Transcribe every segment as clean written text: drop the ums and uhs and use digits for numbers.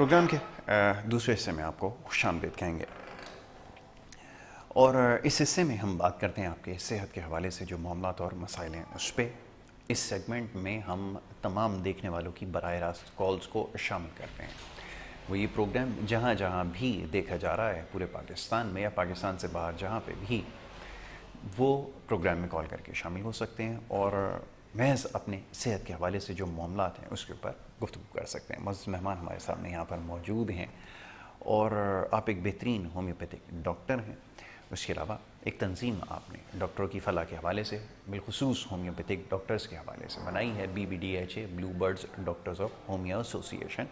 Programme के दूसरे हिस्से में आपको खुशामदीद कहेंगे और इस हिस्से में हम बात करते हैं आपके सेहत के हवाले से जो मामलात और मसाइल हैं उस पर। इस सेगमेंट में हम तमाम देखने वालों की बराह रास्त कॉल्स को शामिल करते हैं। वो ये प्रोग्राम जहाँ जहाँ भी देखा जा रहा है पूरे पाकिस्तान में या पाकिस्तान से बाहर जहाँ पे भी, वो प्रोग्राम में कॉल करके शामिल हो सकते हैं और महज अपने सेहत के हवाले से जो मामलात हैं उसके ऊपर गुफ्तगू कर सकते हैं। मज़ीद मेहमान हमारे सामने यहाँ पर मौजूद हैं और आप एक बेहतरीन होम्योपैथिक डॉक्टर हैं। उसके अलावा एक तंजीम आपने डॉक्टरों की फलाह के हवाले से, बिलखुसूस होम्योपैथिक डॉक्टर्स के हवाले से बनाई है, BBDHA blue birds doctors of homeo association,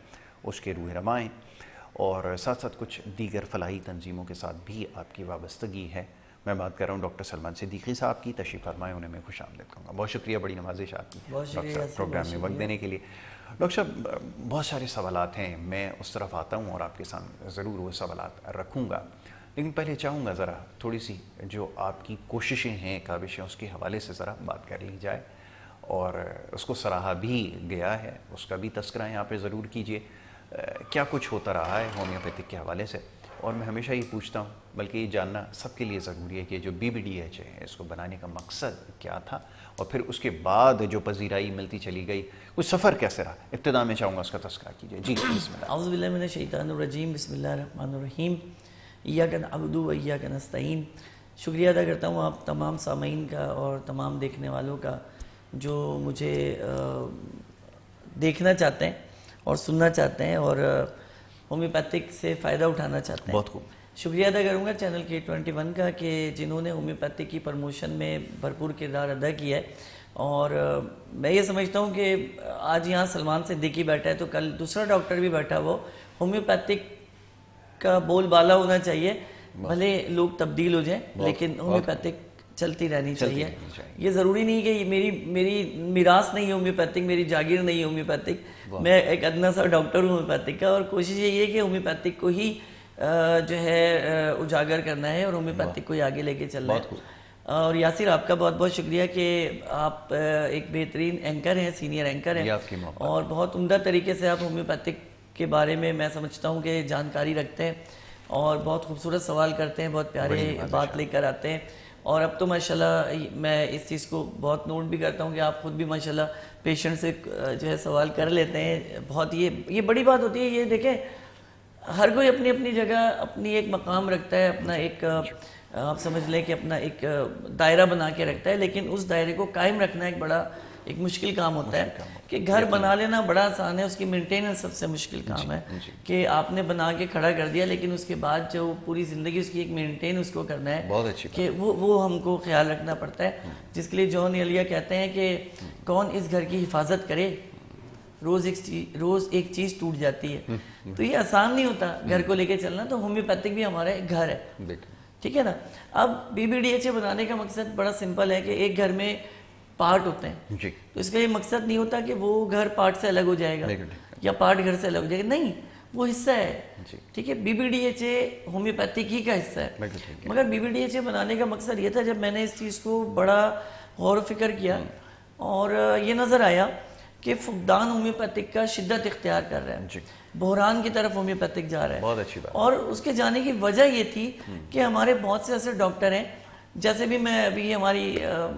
उसके रूह रमा हैं और साथ साथ कुछ दीगर फलाही तंजीमों के साथ भी आपकी वाबस्तगी है। मैं बात कर रहा हूँ डॉक्टर सलमान सिद्दीकी साहब की। तशरीफ़ फरमाएं, उन्हें मैं खुशामदीद कहूँगा। बहुत शुक्रिया, बड़ी नवाजिश आपकी डॉक्टर साहब प्रोग्राम में वक्त देने के लिए। डॉक्टर साहब, बहुत सारे सवालात हैं, मैं उस तरफ आता हूँ और आपके सामने ज़रूर वो सवालात रखूँगा, लेकिन पहले चाहूँगा ज़रा थोड़ी सी जो आपकी कोशिशें हैं काबिशें उसके हवाले से ज़रा बात कर ली जाए और उसको सराहा भी गया है, उसका भी तस्करा यहाँ पे ज़रूर कीजिए। क्या कुछ होता रहा है होम्योपैथिक के हवाले से, और मैं हमेशा ये पूछता हूँ, बल्कि ये जानना सबके लिए ज़रूरी है कि जो BBDHA है इसको बनाने का मकसद क्या था और फिर उसके बाद जो पजीराई मिलती चली गई, कुछ सफ़र कैसे रहा। इब्तिदा में चाहूँगा उसका तस्करा कीजिए। जी बिस्मिल्लाह। औज़ु बिल्लाहि मिनश शैतानिर रजीम, बिस्मिल्लाहिर रहमानिर रहीम, इय्याका नअबुदु व इय्याका नस्तईन। शुक्रिया अदा करता हूँ आप तमाम सामीन का और तमाम देखने वालों का जो मुझे देखना चाहते हैं और सुनना चाहते हैं और होम्योपैथिक से फ़ायदा उठाना चाहते हैं। बहुत खूब। शुक्रिया अदा करूँगा चैनल K21 का कि जिन्होंने होम्योपैथिक की प्रमोशन में भरपूर किरदार अदा किया है। और मैं ये समझता हूँ कि आज यहाँ सलमान सिद्दीकी बैठा है तो कल दूसरा डॉक्टर भी बैठा, वो होम्योपैथिक का बोलबाला होना चाहिए। भले लोग तब्दील हो जाएं लेकिन होम्योपैथिक चलती रहनी चाहिए। ये ज़रूरी नहीं कि ये मेरी मिरास नहीं है होम्योपैथिक, मेरी जागीर नहीं है होम्योपैथिक। मैं एक अदना सा डॉक्टर हूँ होम्योपैथिक का और कोशिश यही है कि होम्योपैथिक को ही जो है उजागर करना है और होम्योपैथिक को ही आगे लेके चलना है। और यासिर, आपका बहुत बहुत शुक्रिया कि आप एक बेहतरीन एंकर हैं, सीनियर एंकर हैं और बहुत उम्दा तरीके से आप होम्योपैथिक के बारे में मैं समझता हूँ कि जानकारी रखते हैं और बहुत खूबसूरत सवाल करते हैं, बहुत प्यारे बात लेकर आते हैं। और अब तो माशाल्लाह मैं इस चीज़ को बहुत नोट भी करता हूँ कि आप खुद भी माशाल्लाह पेशेंट से जो है सवाल कर लेते हैं। बहुत ये बड़ी बात होती है। ये देखें, हर कोई अपनी अपनी जगह अपनी एक मकाम रखता है, अपना एक आप समझ लें कि अपना एक दायरा बना के रखता है, लेकिन उस दायरे को कायम रखना एक मुश्किल काम होता है। कि घर बना लेना बड़ा आसान है, उसकी मेंटेनेंस सबसे मुश्किल काम है। कि आपने बना के खड़ा कर दिया लेकिन उसके बाद जो पूरी ज़िंदगी उसकी एक मेंटेन उसको करना है, बहुत अच्छी कि वो हमको ख्याल रखना पड़ता है। जिसके लिए जॉन एलिया कहते हैं कि कौन इस घर की हिफाजत करे, रोज़ एक चीज़ टूट जाती है। तो ये आसान नहीं होता घर को लेके चलना। तो होम्योपैथिक भी हमारा एक घर है, ठीक है ना। अब BBDHA बनाने का मकसद बड़ा सिंपल है कि एक घर में पार्ट होते हैं जी। तो इसका ये मकसद नहीं होता कि वो घर पार्ट से अलग हो जाएगा या पार्ट घर से अलग हो जाएगा, नहीं, वो हिस्सा है, ठीक है। BBDHA होम्योपैथिक ही का हिस्सा है। मगर BBDHA बनाने का मकसद ये था, जब मैंने इस चीज़ को बड़ा गौर फिक्र किया और ये नज़र आया कि फुकदान होम्योपैथिक का शिद्दत इख्तियार कर रहा है, बहरान की तरफ होम्योपैथिक जा रहा है। बहुत अच्छी बात। और उसके जाने की वजह ये थी कि हमारे बहुत से ऐसे डॉक्टर हैं, जैसे भी मैं अभी हमारी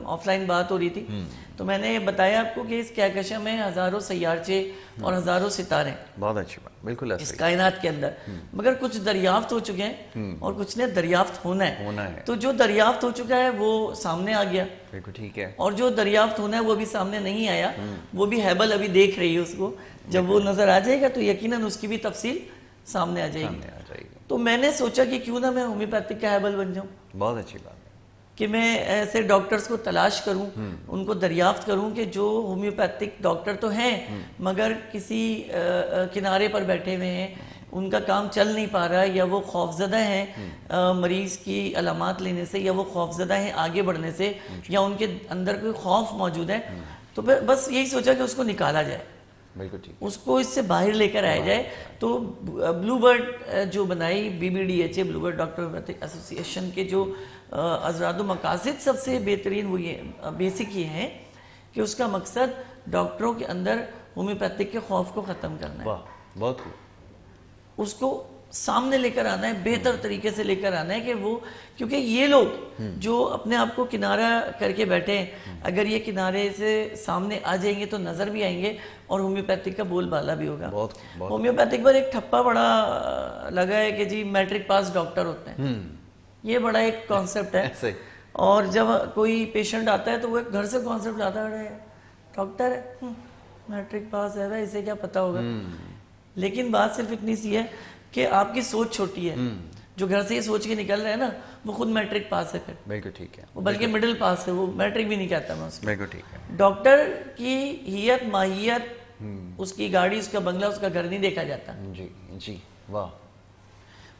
ऑफलाइन बात हो रही थी तो मैंने बताया आपको कि इस कहकशा में हज़ारों सैयारचे और हज़ारों सितारे, बहुत अच्छी बात, बिल्कुल इस कायनात के अंदर। मगर कुछ दरियाफ्त हो चुके हैं और कुछ ने दरियाफ्त होना है। तो जो दरियाफ्त हो चुका है वो सामने आ गया, बिल्कुल ठीक है। और जो दरियाफ्त होना है वो भी सामने नहीं आया, वो भी हैबल अभी देख रही है उसको। जब वो नज़र आ जाएगा तो यकीनन उसकी भी तफसील सामने आ जाएगी। तो मैंने सोचा कि क्यों ना मैं होम्योपैथिक का हैबल बन जाऊँ। बहुत अच्छी बात कि मैं ऐसे डॉक्टर्स को तलाश करूं, उनको दरियाफ्त करूं कि जो होम्योपैथिक डॉक्टर तो हैं मगर किसी किनारे पर बैठे हुए हैं, उनका काम चल नहीं पा रहा है, या वो खौफजदा हैं मरीज़ की अलामात लेने से, या वो खौफजदा हैं आगे बढ़ने से, या उनके अंदर कोई खौफ मौजूद है। तो बस यही सोचा कि उसको निकाला जाए, बिल्कुल ठीक, उसको इससे बाहर लेकर आया जाए। तो ब्लू बर्ड जो बनाई BBDHA blue bird doctor homeopathic association के जो अज़रादो मकासिद सबसे बेहतरीन वो ये बेसिक ये हैं कि उसका मकसद डॉक्टरों के अंदर होम्योपैथिक के खौफ को ख़त्म करना है। वाह, बहुत खूब। उसको सामने लेकर आना है, बेहतर तरीके से लेकर आना है कि वो, क्योंकि ये लोग जो अपने आप को किनारा करके बैठे हैं, अगर ये किनारे से सामने आ जाएंगे तो नजर भी आएंगे और होम्योपैथिक का बोलबाला भी होगा। होम्योपैथिक पर एक ठप्पा बड़ा लगा है कि जी मैट्रिक पास डॉक्टर होते हैं, ये बड़ा एक कॉन्सेप्ट है। और जब कोई पेशेंट आता है तो वो एक घर से कॉन्सेप्ट लाता है, डॉक्टर है मैट्रिक पास है, इसे क्या पता होगा। लेकिन बात सिर्फ इतनी सी है कि आपकी सोच छोटी है। जो घर से ये सोच के निकल रहे हैं ना, वो खुद मैट्रिक पास है, फिर बिल्कुल ठीक है, वो बल्कि मिडिल पास है, वो मैट्रिक भी नहीं कहता मैं उसको। बिल्कुल ठीक है। डॉक्टर की हियत माहियत, उसकी गाड़ी, उसका बंगला, उसका घर नहीं देखा जाता। जी जी, वाह।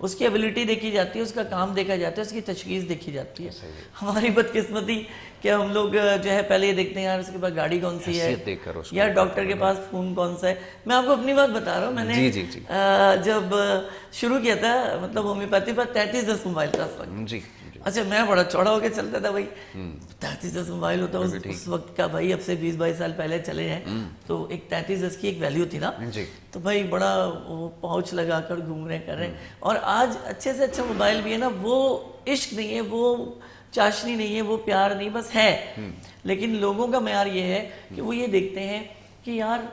उसकी एबिलिटी देखी जाती है, उसका काम देखा जाता है, उसकी तशखीस देखी जाती है। हमारी बदकिस्मती कि हम लोग जो है पहले ये देखते हैं यार उसके पास गाड़ी कौन सी है, या डॉक्टर के पास खून कौन सा है। मैं आपको अपनी बात बता रहा हूँ, मैंने जब शुरू किया था मतलब होम्योपैथी पर 3310 मोबाइल था उस वक्त। जी। अच्छा, मैं बड़ा चौड़ा होकर चलता था भाई, 3310 मोबाइल होता उस वक्त का भाई, अब से 20-22 साल पहले चले हैं तो एक 3310 की एक वैल्यू थी ना जी। तो भाई बड़ा वो पाउच लगा कर घूम रहे कर रहे। और आज अच्छे से अच्छा मोबाइल भी है ना, वो इश्क नहीं है, वो चाशनी नहीं है, वो प्यार नहीं, बस है। लेकिन लोगों का मयार ये है कि वो ये देखते हैं कि यार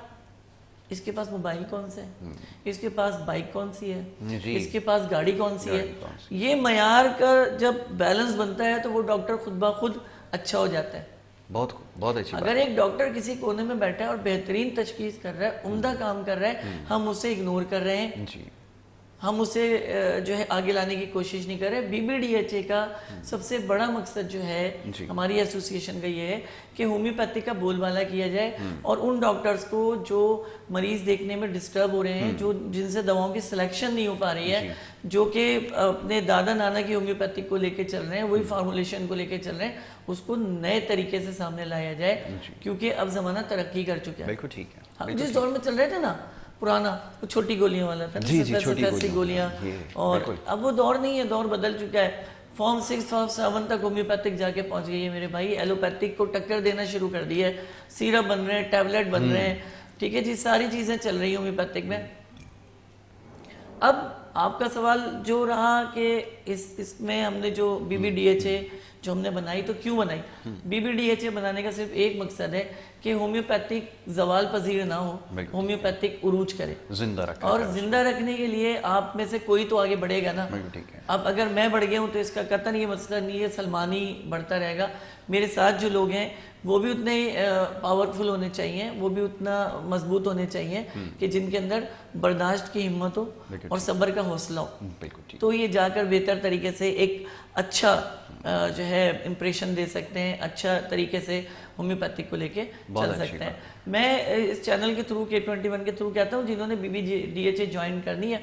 इसके पास मोबाइल कौन सा है, इसके पास बाइक कौन सी है, इसके पास गाड़ी कौन सी है। ये मयार का जब बैलेंस बनता है तो वो डॉक्टर खुद ब खुद अच्छा हो जाता है। बहुत अच्छी अगर एक डॉक्टर किसी कोने में बैठा है और बेहतरीन तशखीस कर रहा है, उम्दा काम कर रहा है, हम उसे इग्नोर कर रहे हैं, हम उसे जो है आगे लाने की कोशिश नहीं कर रहे। BBDHA का सबसे बड़ा मकसद जो है हमारी एसोसिएशन का ये है कि होम्योपैथी का बोलबाला किया जाए और उन डॉक्टर्स को जो मरीज देखने में डिस्टर्ब हो रहे हैं, जो जिनसे दवाओं की सिलेक्शन नहीं हो पा रही है, जो कि अपने दादा नाना की होम्योपैथी को लेके चल रहे हैं, वही फार्मूलेशन को लेके चल रहे हैं, उसको नए तरीके से सामने लाया जाए, क्योंकि अब जमाना तरक्की कर चुका है। बिल्कुल ठीक है। हम जिस दौर में चल रहे थे ना, पुराना वो छोटी गोलियां वाला था, छोटी गोलियां, और अब वो दौर नहीं है, दौर बदल चुका है। फॉर्म 6 फॉर्म 7 तक होम्योपैथिक जाके पहुंच गई है मेरे भाई, एलोपैथिक को टक्कर देना शुरू कर दी है, सिरप बन रहे हैं, टैबलेट बन रहे हैं, ठीक है जी, सारी चीजें चल रही है होम्योपैथिक में। अब आपका सवाल जो रहा कि इसमें हमने जो BBDHA जो हमने बनाई, तो क्यों बनाई? BBDHA बनाने का सिर्फ एक मकसद है कि होम्योपैथिक जवाल पजीर ना हो, होम्योपैथिक उरूज करे, जिंदा रखे। और जिंदा रखने के लिए आप में से कोई तो आगे बढ़ेगा ना। अब अगर मैं बढ़ गया हूँ तो इसका कतन ये मसला नहीं है सलमानी बढ़ता रहेगा। मेरे साथ जो लोग हैं वो भी उतने पावरफुल होने चाहिए, वो भी उतना मजबूत होने चाहिए कि जिनके अंदर बर्दाश्त की हिम्मत हो और सब्र का हौसला हो, तो ये जाकर बेहतर तरीके से एक अच्छा जो है इम्प्रेशन दे सकते हैं, अच्छा तरीके से होम्योपैथिक को लेके चल सकते हैं। मैं इस चैनल के थ्रू K21 के थ्रू कहता हूँ, जिन्होंने BBDHA ज्वाइन करनी है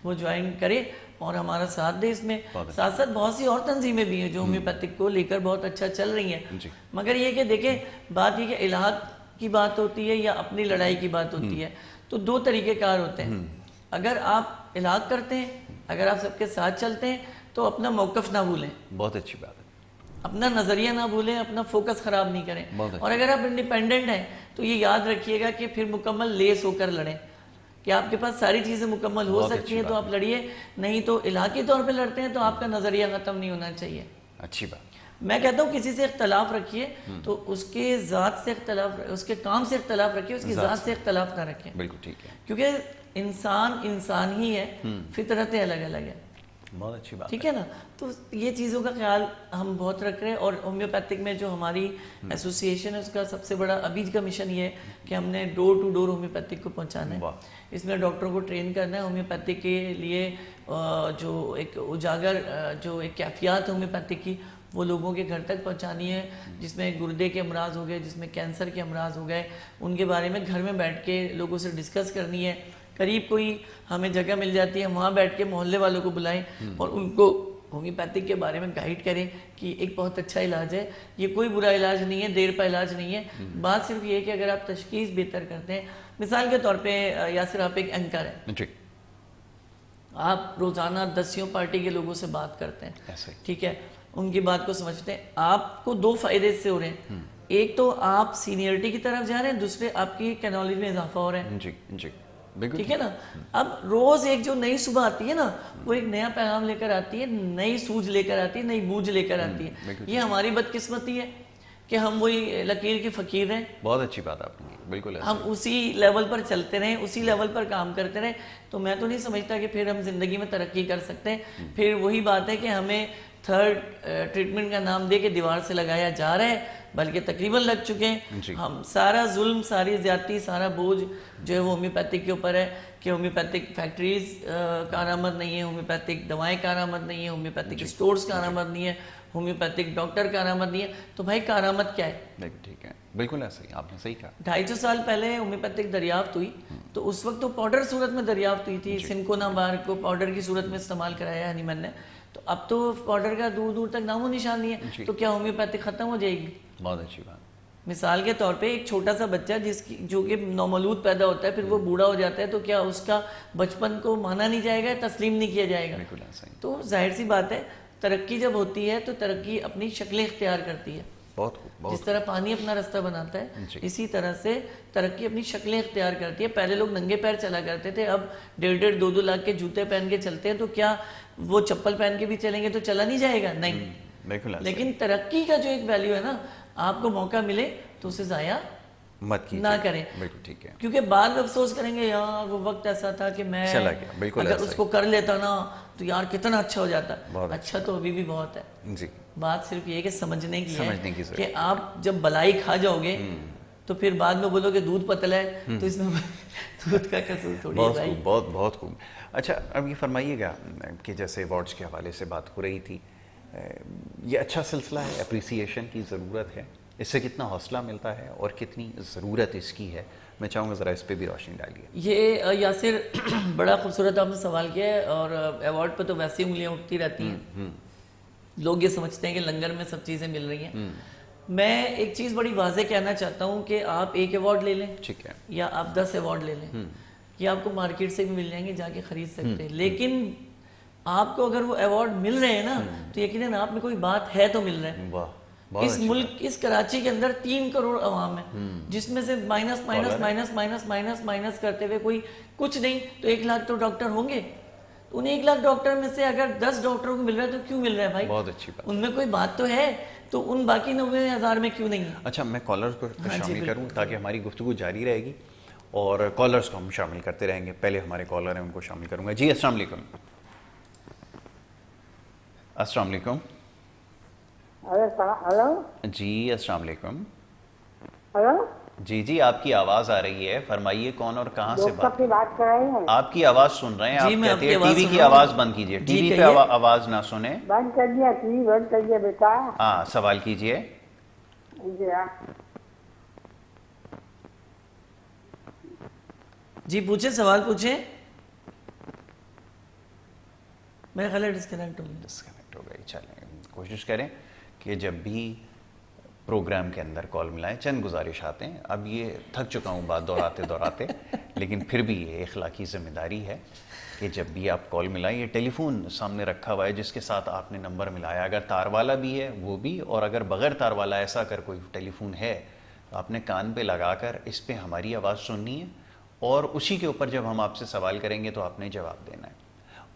वो ज्वाइन करे और हमारा साथ दे इसमें। साथ साथ बहुत सी और तंजीमें भी हैं जो होम्योपैथिक को लेकर बहुत अच्छा चल रही हैं, मगर ये कि देखें बात ये कि इलाज की बात होती है या अपनी लड़ाई की बात होती है, तो दो तरीके कार होते हैं। अगर आप इलाज करते हैं, अगर आप सबके साथ चलते हैं, तो अपना मौकफ ना भूलें, बहुत अच्छी बात है, अपना नजरिया ना भूलें, अपना फोकस खराब नहीं करें। और अगर आप इंडिपेंडेंट हैं तो ये याद रखिएगा कि फिर मुकम्मल लेस होकर लड़ें, कि आपके पास सारी चीजें मुकम्मल हो सकती हैं तो आप लड़िए, नहीं तो इलाकी तौर पे लड़ते हैं तो आपका नजरिया खत्म नहीं होना चाहिए। अच्छी बात। मैं कहता हूँ किसी से इख्तलाफ रखिए तो उसके जात से इख्तलाफ, उसके काम से इख्तलाफ रखिए, उसकी जात से इख्तलाफ ना रखें। बिल्कुल ठीक है, क्योंकि इंसान ही है, फितरतें अलग अलग है। बहुत अच्छी बात, ठीक है ना। तो ये चीज़ों का ख्याल हम बहुत रख रहे हैं। और होम्योपैथिक में जो हमारी एसोसिएशन है उसका सबसे बड़ा अभी का मिशन ये है कि हमने डोर टू डोर होम्योपैथिक को पहुंचाना है। इसमें डॉक्टरों को ट्रेन करना है होम्योपैथिक के लिए, जो एक उजागर जो एक कैफियत होम्योपैथिक की वो लोगों के घर तक पहुंचानी है, जिसमें गुर्दे के अमराज हो गए, जिसमें कैंसर के अमराज हो गए, उनके बारे में घर में बैठ के लोगों से डिस्कस करनी है। करीब कोई हमें जगह मिल जाती है, वहाँ बैठ के मोहल्ले वालों को बुलाएं और उनको होम्योपैथिक के बारे में गाइड करें कि एक बहुत अच्छा इलाज है, ये कोई बुरा इलाज नहीं है, देर का इलाज नहीं है। बात सिर्फ ये है कि अगर आप तशखीस बेहतर करते हैं, मिसाल के तौर पे यासिर आप एक एंकर हैं, आप रोजाना 10 पार्टी के लोगों से बात करते हैं, ठीक है, उनकी बात को समझते हैं, आपको दो फायदे इससे हो रहे हैं। एक तो आप सीनियरिटी की तरफ जा रहे हैं, दूसरे आपकी नॉलेज में इजाफा हो रहा है। जी जी। ठीक है ना। अब रोज एक जो नई सुबह आती है ना, वो एक नया पैगाम लेकर आती है, नई सूझ लेकर आती है, नई बूझ लेकर आती है। ये हमारी बदकिस्मती है कि हम वही लकीर के फकीर हैं। बहुत अच्छी बात आपने की, बिल्कुल हम उसी लेवल पर चलते रहें, उसी लेवल पर काम करते रहें, तो मैं तो नहीं समझता कि फिर हम जिंदगी में तरक्की कर सकते हैं। फिर वही बात है कि हमें थर्ड ट्रीटमेंट का नाम दे के दीवार से लगाया जा रहा है, बल्कि तकरीबन लग चुके हैं। हम सारा जुल्म, सारी ज्यादती, सारा बोझ जो है वो होम्योपैथिक के ऊपर है कि होम्योपैथिक फैक्ट्रीज कारआमद नहीं है, होम्योपैथिक दवाएं कारआमद नहीं है, होम्योपैथिक स्टोर्स कारआमद नहीं है, होम्योपैथिक डॉक्टर कारआमद नहीं है। तो भाई कारआमद क्या है? ठीक है, बिल्कुल ऐसा ही आपने सही कहा। 250 साल पहले होम्योपैथिक दरियाफ्त हुई, तो उस वक्त तो पाउडर सूरत में दरियाफ्त हुई थी। सिनकोना बार को पाउडर की सूरत में इस्तेमाल कराया हनीमैन ने, तो अब तो पाउडर का दूर दूर तक नामो निशान नहीं है। तो क्या होम्योपैथिक खत्म हो जाएगी? बहुत अच्छी बात। मिसाल के तौर पे एक छोटा सा बच्चा जिसकी जो कि नौमौलूद पैदा होता है, फिर वो बूढ़ा हो जाता है, तो क्या उसका बचपन को माना नहीं जाएगा, तस्लीम नहीं किया जाएगा? बिल्कुल ऐसा ही। तो जाहिर सी बात है, तरक्की जब होती है तो तरक्की अपनी शक्लें इख्तियार करती है। बहुत खूब। जिस तरह पानी अपना रास्ता बनाता है, इसी तरह से तरक्की अपनी शक्लें इख्तियार करती है। पहले लोग नंगे पैर चला करते थे, अब 1.5-2 लाख के जूते पहन के चलते हैं, तो क्या वो चप्पल पहन के भी चलेंगे तो चला नहीं जाएगा? नहीं, बिल्कुल। लेकिन तरक्की का जो एक वैल्यू है ना, आपको मौका मिले तो उसे जाया मत कीजिए, ना करें। बिल्कुल ठीक है, क्योंकि बाद में अफसोस करेंगे, यार वो वक्त ऐसा था कि मैं चला गया। बिल्कुल अगर उसको कर लेता ना तो यार कितना अच्छा हो जाता। अच्छा तो अभी भी बहुत है जी। बात सिर्फ ये कि समझने की है कि आप जब बलाई खा जाओगे तो फिर बाद में बोलोगे दूध पतला है, तो इसमें दूध का कसूर थोड़ी है भाई। बहुत बहुत खूब। अच्छा, अब ये फरमाइएगा कि जैसे अवार्ड्स के हवाले से बात हो रही थी, ये अच्छा सिलसिला है, अप्रिसिएशन की ज़रूरत है, इससे कितना हौसला मिलता है और कितनी ज़रूरत इसकी है, मैं चाहूँगा ज़रा इस पे भी रोशनी डालिए। ये यासिर बड़ा खूबसूरत आपने सवाल किया है, और अवार्ड पे तो वैसे ही उंगलियाँ उठती रहती हैं। लोग ये समझते हैं कि लंगर में सब चीज़ें मिल रही हैं। मैं एक चीज़ बड़ी वाज़ेह कहना चाहता हूँ कि आप एक अवार्ड ले लें, ठीक है, या आप 10 अवार्ड ले लें, ये आपको मार्केट से भी मिल जाएंगे, जाके खरीद सकते हैं। लेकिन आपको अगर वो अवार्ड मिल रहे हैं ना, तो यकीनन आप में कोई बात है तो मिल रहा है। वाह, इस मुल्क, इस कराची के अंदर 3 करोड़ अवाम है, जिसमें से minus minus minus minus minus minus करते हुए कोई कुछ नहीं, तो 1 लाख तो डॉक्टर होंगे। उन 1 लाख डॉक्टर में से अगर 10 डॉक्टरों को मिल रहा है तो क्यों मिल रहा है भाई? बहुत अच्छी बात। उनमें कोई बात तो है, तो उन बाकी 90,000 में क्यों नहीं है? अच्छा, मैं कॉलर्स को शामिल करूं ताकि हमारी गुफ्तगू जारी रहेगी और कॉलर्स को हम शामिल करते रहेंगे। पहले हमारे कॉलर हैं, उनको शामिल करूंगा। जी अस्सलाम वालेकुम। अस्सलाम वालेकुम। हेलो जी अस्सलाम वालेकुम। हेलो जी जी, आपकी आवाज आ रही है, फरमाइए कौन और कहां से बात कर रहे हैं? आपकी आवाज सुन रहे हैं। आप कहते हैं टीवी की आवाज बंद कीजिए, टीवी पे आवाज ना सुने। बंद कर दिया, टीवी बंद कर दिया बेटा। हाँ, सवाल कीजिए। जी पूछे, सवाल पूछे। मेरा ख्याल है डिस्कनेक्ट हो गई। चलें, कोशिश करें कि जब भी प्रोग्राम के अंदर कॉल मिलाएं। चंद गुजारिश आते हैं, अब ये थक चुका हूँ बात दोहराते दोहराते, लेकिन फिर भी ये इखलाकी जिम्मेदारी है कि जब भी आप कॉल मिलाएं, ये टेलीफोन सामने रखा हुआ है जिसके साथ आपने नंबर मिलाया, अगर तार वाला भी है वो भी, और अगर बगैर तार वाला ऐसा अगर कोई टेलीफोन है तो आपने कान पे लगाकर इस पे हमारी आवाज़ सुननी है, और उसी के ऊपर जब हम आपसे सवाल करेंगे तो आपने जवाब देना है।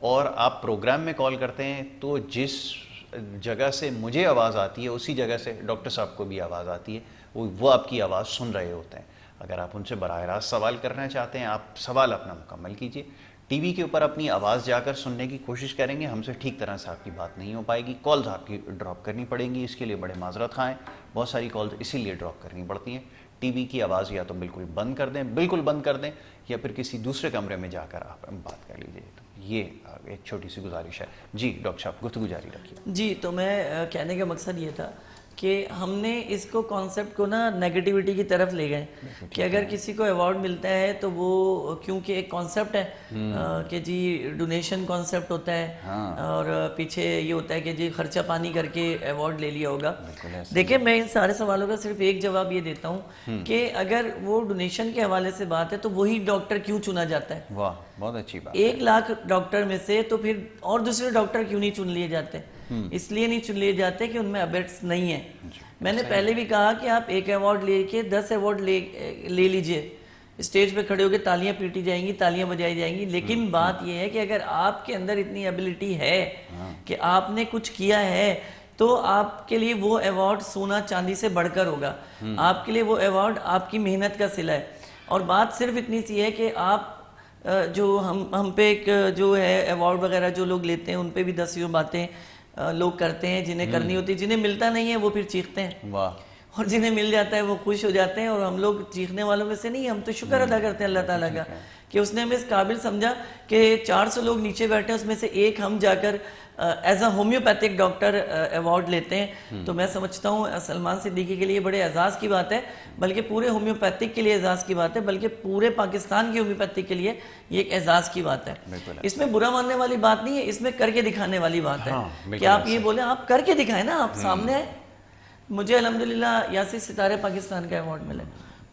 और आप प्रोग्राम में कॉल करते हैं तो जिस जगह से मुझे आवाज़ आती है उसी जगह से डॉक्टर साहब को भी आवाज़ आती है, वो आपकी आवाज़ सुन रहे होते हैं। अगर आप उनसे बराह रास्त सवाल करना चाहते हैं, आप सवाल अपना मुकम्मल कीजिए। टीवी के ऊपर अपनी आवाज़ जाकर सुनने की कोशिश करेंगे, हमसे ठीक तरह से आपकी बात नहीं हो पाएगी, कॉल्स आपकी ड्रॉप करनी पड़ेंगी। इसके लिए बड़े माजरत खाएँ, बहुत सारी कॉल्स इसीलिए ड्रॉप करनी पड़ती हैं। टीवी की आवाज़ या तो बिल्कुल बंद कर दें, बिल्कुल बंद कर दें, या फिर किसी दूसरे कमरे में जाकर आप बात कर लीजिए। तो ये एक छोटी सी गुजारिश है। जी डॉक्टर साहब, गुफ्तगू जारी रखिए। जी, तो मैं कहने का मकसद ये था कि हमने इसको कॉन्सेप्ट को ना नेगेटिविटी की तरफ ले गए कि अगर किसी को अवार्ड मिलता है तो वो, क्योंकि एक कॉन्सेप्ट है कि जी डोनेशन कॉन्सेप्ट होता है, और पीछे ये होता है कि जी खर्चा पानी करके अवार्ड ले लिया होगा। देखिए, मैं इन सारे सवालों का सिर्फ एक जवाब ये देता हूँ कि अगर वो डोनेशन के हवाले से बात है तो वही डॉक्टर क्यों चुना जाता है? वाह, बहुत अच्छी बात। 1 लाख डॉक्टर में से तो फिर और दूसरे डॉक्टर क्यों नहीं चुन लिए जाते? इसलिए नहीं चुन लिए जाते कि उनमें अबेट्स नहीं है। मैंने पहले भी कहा कि आप एक अवार्ड लेके 10 अवार्ड ले लीजिए, स्टेज पे खड़े होकर तालियां पीटी जाएंगी, तालियां बजाई जाएंगी, लेकिन बात यह है कि अगर आपके अंदर इतनी एबिलिटी है कि आपने कुछ किया है तो आपके लिए वो अवार्ड सोना चांदी से बढ़कर होगा। आपके लिए वो अवार्ड आपकी मेहनत का सिला है। और बात सिर्फ इतनी सी है कि आप जो हम पे एक जो है अवार्ड वगैरह जो लोग लेते हैं उन पे भी 10 बातें लोग करते हैं जिन्हें करनी होती है। जिन्हें मिलता नहीं है वो फिर चीखते हैं, वाह। और जिन्हें मिल जाता है वो खुश हो जाते हैं। और हम लोग चीखने वालों में से नहीं, हम तो शुक्र अदा करते हैं अल्लाह ताला का कि उसने हमें इस काबिल समझा कि 400 लोग नीचे बैठे हैं, उसमें से एक हम जाकर as a homeopathic doctor award लेते हैं। तो मैं समझता हूँ सलमान सिद्दीकी के लिए बड़े एजाज़ की बात है, बल्कि पूरे होम्योपैथिक के लिए एजाज़ की बात है, बल्कि पूरे पाकिस्तान की होम्योपैथिक के लिए ये एक एजाज़ की बात है। इसमें बुरा मानने वाली बात नहीं है, इसमें करके दिखाने वाली बात है। कि आप ये बोले आप करके दिखाएं ना, आप सामने आए। मुझे अल्हम्दुलिल्लाह यासिर सितारे पाकिस्तान का अवार्ड मिला।